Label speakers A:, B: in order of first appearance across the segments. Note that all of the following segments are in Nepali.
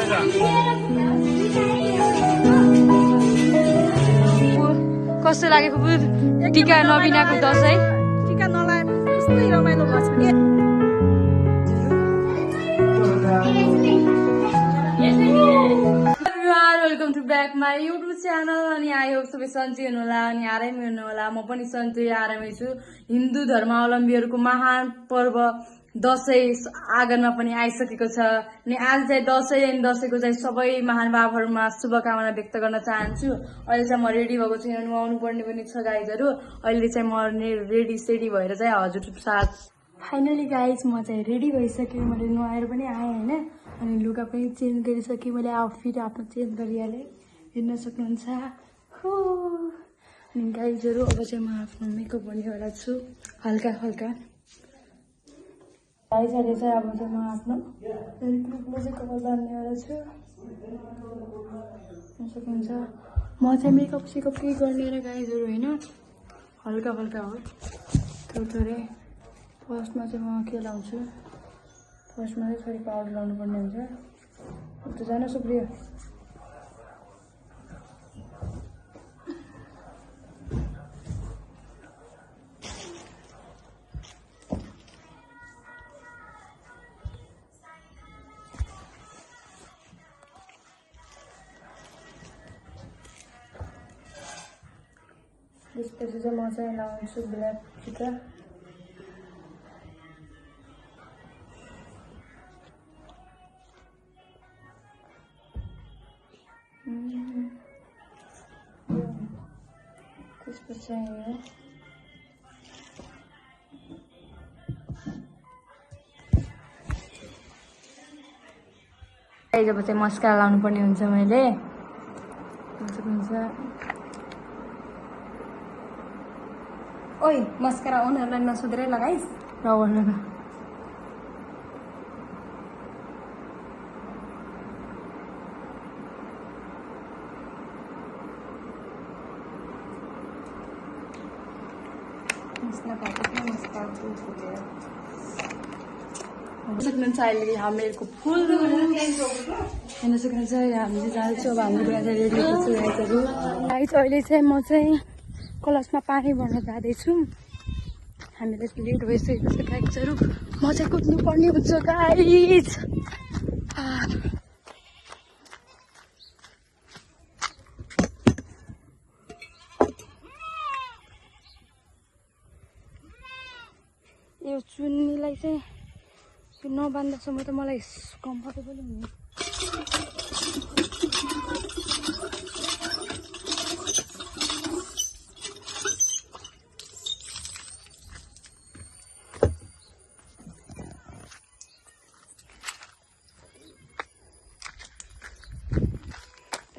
A: कस्तो लागेको टिका नबिनाको दसैँ
B: टिका नलाए कस्तै रमाइलो भएको छ के
A: welcome to back my YouTube channel अनि आई होप सबै सन्चै हुनुहोला अनि आरामै हुनुहोला। म पनि सन्चै आरामै छु। हिन्दू धर्मावलम्बीहरूको महान पर्व दसैँ आँगनमा पनि आइसकेको छ अनि आज चाहिँ दसैँ अनि दसैँको चाहिँ सबै महानुभावहरूमा शुभकामना व्यक्त गर्न चाहन्छु। अहिले चाहिँ म रेडी भएको छु, यहाँ नुहाउनु पर्ने पनि छ गाइजहरू। अहिले चाहिँ म रेडी सेडी भएर चाहिँ हजुर साथ फाइनली गाइज म चाहिँ रेडी भइसकेँ। मैले नुहाएर पनि आएँ होइन, अनि लुगा पनि चेन्ज गरिसकेँ। मैले आउटफिट आफ्नो चेन्ज गरिहालेँ, हेर्न सक्नुहुन्छ। हो अनि गाइजहरू अब चाहिँ म आफ्नो मेकअप गर्नेवाला छु हल्का हल्का। गाइजहरूले चाहिँ अब चाहिँ म आफ्नो क्लिपले चाहिँ कभर बान्नेवाला छु, हेर्न सक्नुहुन्छ। म चाहिँ मेकअप सेकअप केही गर्ने गाइजहरू होइन, हल्का हल्का हो थोरै। फर्स्टमा चाहिँ म के लाउँछु, फर्स्टमा चाहिँ थोरै पाउडर लाउनु पर्ने हुन्छ। उता जान सुप्रिया। त्यसपछि चाहिँ म चाहिँ लाउँछु ब्ल्याक टिका। त्यसपछि चाहिँ जब चाहिँ मस्कारा लाउनु पर्ने हुन्छ मैले हुन्छ। ओइ मस्कारा उनीहरूलाई नसोधेरै लगाइस् र लगा। सक्नुहुन्छ अहिले हामीहरूको फुल हेर्न सक्नुहुन्छ। हामीले जान्छौँ, अब हाम्रो बिहा चाहिँ रेडी छु गाइजहरू। गाइज अहिले चाहिँ म चाहिँ कलशमा पानी भर्न जाँदैछु। हामीलाई लेट भइसकेको छ गाइजहरू। म चाहिँ कुद्नु पर्ने हुन्छ गाइज। यो चुन्नीलाई चाहिँ नबान्दासम्म त मलाई कम्फर्टेबल हुने।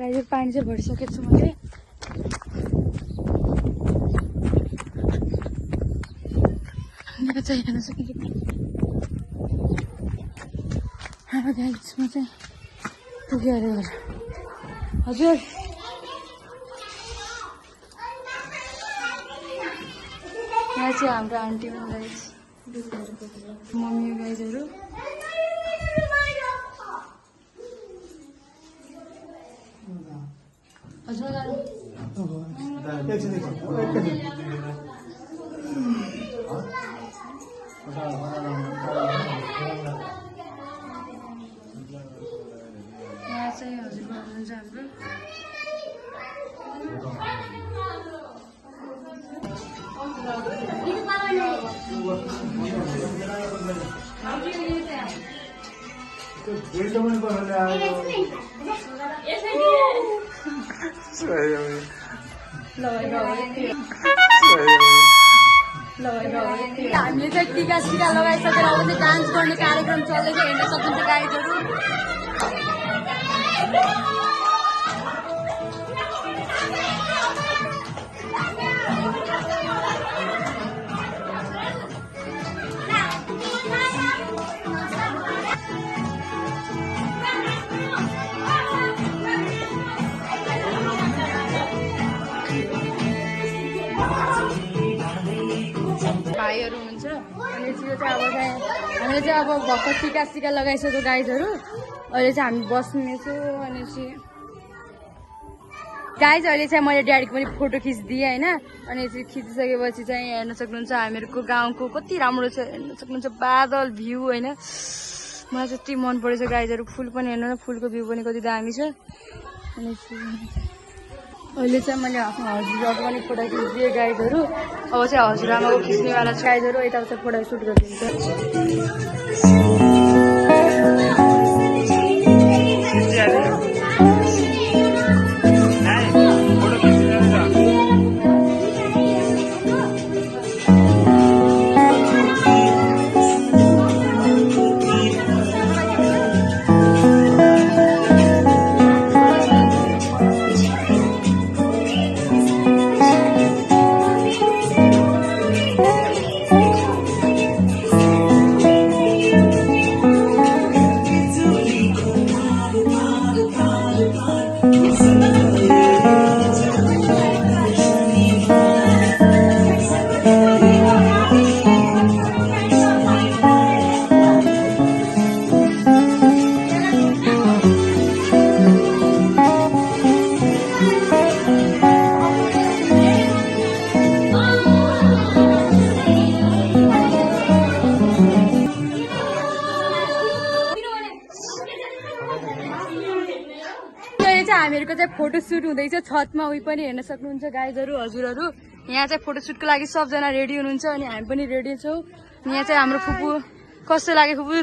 A: गाइजहरू पानी चाहिँ भरिसकेको छु मैले। यहाँ चाहिँ हेर्न सकिन्छ। गाइजमा चाहिँ पुग्यो अरे घर। हजुर यहाँ चाहिँ हाम्रो आन्टी गाइज मम्मी गाइजहरू। हजुर यहाँ चाहिँ हजुरबा हुनुहुन्छ हाम्रो। हामीले चाहिँ टिका सिका लगाइसकेर अब चाहिँ डान्स गर्ने कार्यक्रम चल्दैछ, हेर्न सक्नुहुन्छ गाइजहरू। भाइहरू हुन्छ अनि यो चाहिँ अब हामीले चाहिँ अब भर्खर टिका सिका लगाइसक्यो गाइजहरू। अहिले चाहिँ हामी बस्नेछौँ अनि चाहिँ गाइज अहिले चाहिँ मैले ड्याडीको पनि फोटो खिचिदिएँ होइन अनि चाहिँ खिचिसकेपछि चाहिँ हेर्न सक्नुहुन्छ हामीहरूको गाउँको कति राम्रो छ हेर्न सक्नुहुन्छ बादल भ्यू होइन मलाई चाहिँ यति मन परेछ गाइजहरू फुल पनि हेर्नु न फुलको भ्यू पनि कति दामी छ अनि अहिले चाहिँ मैले आफ्नो हजुरआमाको पनि फोटो खिचिदिएँ गाइजहरू अब चाहिँ हजुरआमाको खिच्नेवाला छ गाइजहरू यताउता फोटो सुट गरिदिन्छ हामीहरूको चाहिँ फोटो सुट हुँदैछ छतमा उही पनि हेर्न सक्नुहुन्छ गाइजहरू हजुरहरू यहाँ चाहिँ फोटो सुटको लागि सबजना रेडी हुनुहुन्छ अनि हामी पनि रेडी छौँ यहाँ चाहिँ हाम्रो फुपू कस्तो लाग्यो फुपू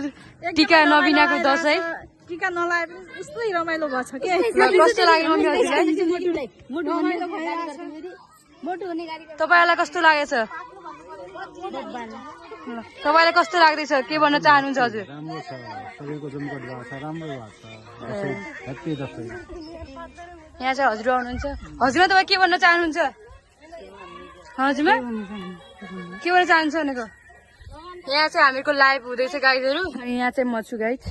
A: टिका नबिनाको दसैँ
B: टिका नलाएर उस्तै रमाइलो भएको छ के
A: कस्तो लाग्यो मम्मी तपाईँलाई कस्तो लागेछ तपाईँलाई कस्तो लाग्दैछ के भन्न चाहनुहुन्छ हजुर
C: राम्रो छ सबैको जमघट भएको छ राम्रो भएको छ ह्याप्पी दसैँ
A: यहाँ चाहिँ हजुर आउनुहुन्छ हजुरमा तपाईँ के भन्न चाहनुहुन्छ हजुरमा के भन्न चाहनुहुन्छ भनेको यहाँ चाहिँ हामीहरूको लाइभ हुँदैछ गाइजहरू अनि यहाँ चाहिँ म छु गाइज